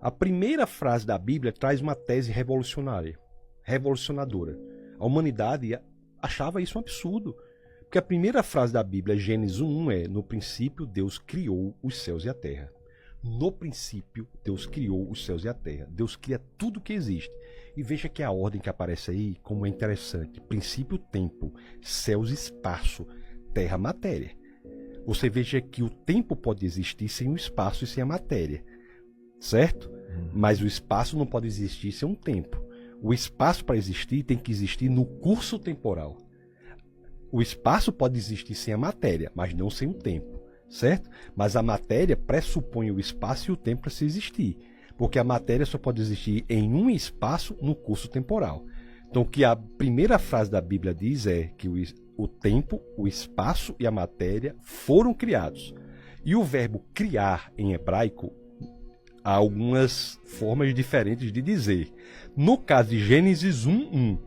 A primeira frase da Bíblia traz uma tese revolucionadora. A humanidade achava isso um absurdo. Porque a primeira frase da Bíblia, Gênesis 1, é: no princípio Deus criou os céus e a terra. No princípio Deus criou os céus e a terra. Deus cria tudo que existe. E veja que a ordem que aparece aí, como é interessante: princípio, tempo; céus, espaço; terra, matéria. Você veja que o tempo pode existir sem o espaço e sem a matéria, certo? Mas o espaço não pode existir sem um tempo. O espaço, para existir, tem que existir no curso temporal. O espaço pode existir sem a matéria, mas não sem o tempo, certo? Mas a matéria pressupõe o espaço e o tempo para se existir, porque a matéria só pode existir em um espaço no curso temporal. Então, o que a primeira frase da Bíblia diz é que o tempo, o espaço e a matéria foram criados. E o verbo criar em hebraico há algumas formas diferentes de dizer. No caso de Gênesis 1:1,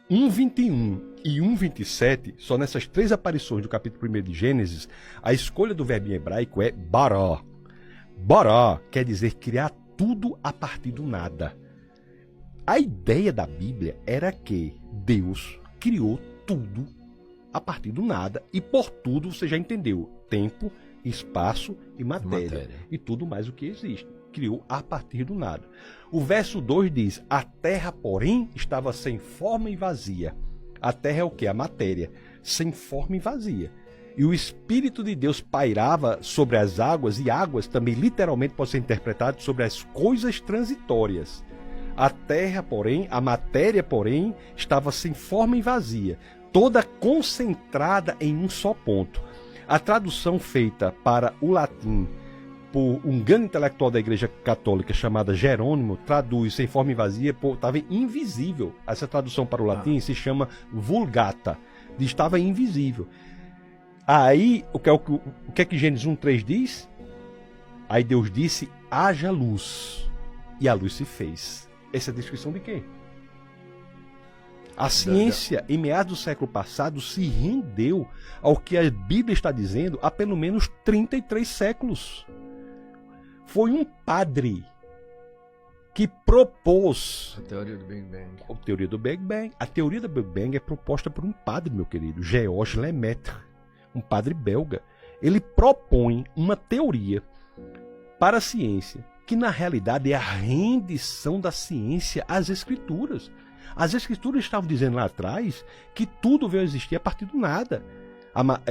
1:21 e 1:27, só nessas três aparições do capítulo 1 de Gênesis, a escolha do verbo em hebraico é bará. Bará quer dizer criar tudo a partir do nada. A ideia da Bíblia era que Deus criou tudo a partir do nada, e por tudo você já entendeu: tempo, espaço e matéria. E tudo mais o que existe. Criou a partir do nada. O verso 2 diz: a terra, porém, estava sem forma e vazia. A terra é o que? A matéria, sem forma e vazia. E o Espírito de Deus pairava sobre as águas, e águas também literalmente pode ser interpretado sobre as coisas transitórias. A terra, porém, a matéria, porém, estava sem forma e vazia, toda concentrada em um só ponto. A tradução feita para o latim por um grande intelectual da Igreja Católica chamado Jerônimo traduz sem forma e vazia, estava invisível. Essa tradução para o latim se chama vulgata, estava invisível. Aí, o que é que Gênesis 1:3 diz? Aí Deus disse: haja luz, e a luz se fez. Essa é a descrição de quem? A ciência, em meados do século passado, se rendeu ao que a Bíblia está dizendo há pelo menos 33 séculos. Foi um padre que propôs a teoria do Big Bang. A teoria do Big Bang. A teoria do Big Bang é proposta por um padre, meu querido, Georges Lemaitre, um padre belga. Ele propõe uma teoria para a ciência que, na realidade, é a rendição da ciência às escrituras. As escrituras estavam dizendo lá atrás que tudo veio a existir a partir do nada.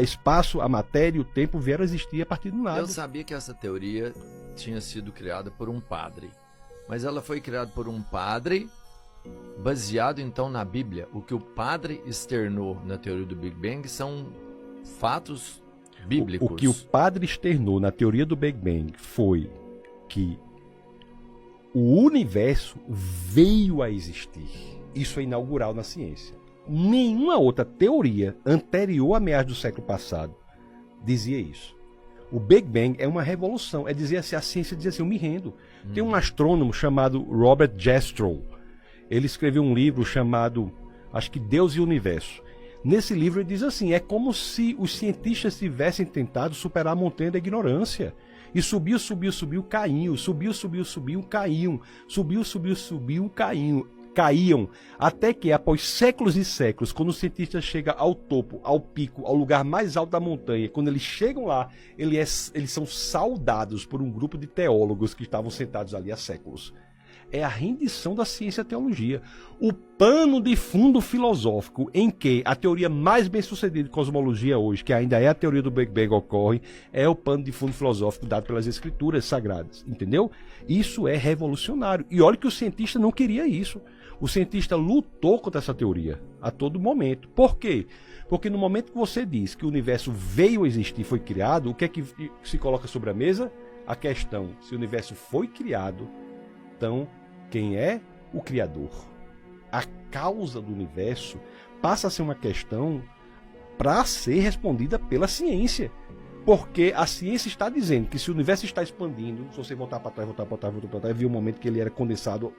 Espaço, a matéria e o tempo vieram a existir a partir do nada. Eu sabia que essa teoria tinha sido criada por um padre, mas ela foi criada por um padre baseado então na Bíblia. O que o padre externou na teoria do Big Bang são fatos bíblicos. O que o padre externou na teoria do Big Bang foi que o universo veio a existir. Isso é inaugural na ciência. Nenhuma outra teoria anterior a meados do século passado dizia isso. O Big Bang é uma revolução. É dizer assim, a ciência dizia assim: eu me rendo. Tem um astrônomo chamado Robert Jastrow. Ele escreveu um livro chamado, acho que Deus e o Universo. Nesse livro ele diz assim: é como se os cientistas tivessem tentado superar a montanha da ignorância. E subiu, caíam. Subiu, caíam. Subiu, caíam. Até que, após séculos e séculos, quando o cientista chega ao topo, ao pico, ao lugar mais alto da montanha, quando eles chegam lá, eles são saudados por um grupo de teólogos que estavam sentados ali há séculos. É a rendição da ciência à teologia. O pano de fundo filosófico em que a teoria mais bem sucedida de cosmologia hoje, que ainda é a teoria do Big Bang, ocorre, é o pano de fundo filosófico dado pelas escrituras sagradas. Entendeu? Isso é revolucionário. E olha que o cientista não queria isso. O cientista lutou contra essa teoria a todo momento. Por quê? Porque no momento que você diz que o universo veio a existir, foi criado, o que é que se coloca sobre a mesa? A questão: se o universo foi criado, então quem é o Criador? A causa do universo passa a ser uma questão para ser respondida pela ciência. Porque a ciência está dizendo que se o universo está expandindo, se você voltar para trás, viu um momento que ele era condensado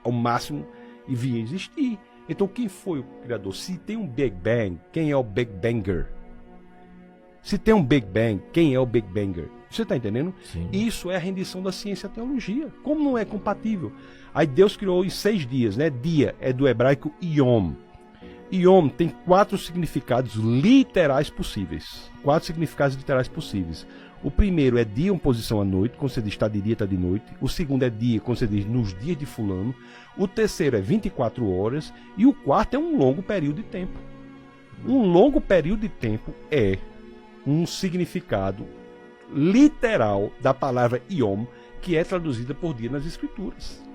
ao máximo e via existir. Então quem foi o Criador? Se tem um Big Bang, quem é o Big Banger? Se tem um Big Bang, quem é o Big Banger? Você está entendendo? Sim. Isso é a rendição da ciência à teologia. Como não é compatível? Aí Deus criou em 6 dias, né? Dia é do hebraico Yom. Yom tem 4 significados literais possíveis. 4 significados literais possíveis. O primeiro é dia, uma posição à noite, quando você diz está de dia, está de noite. O segundo é dia, quando você diz nos dias de fulano. O terceiro é 24 horas. E o quarto é um longo período de tempo. Um longo período de tempo é um significado literal da palavra Yom, que é traduzida por dia nas Escrituras.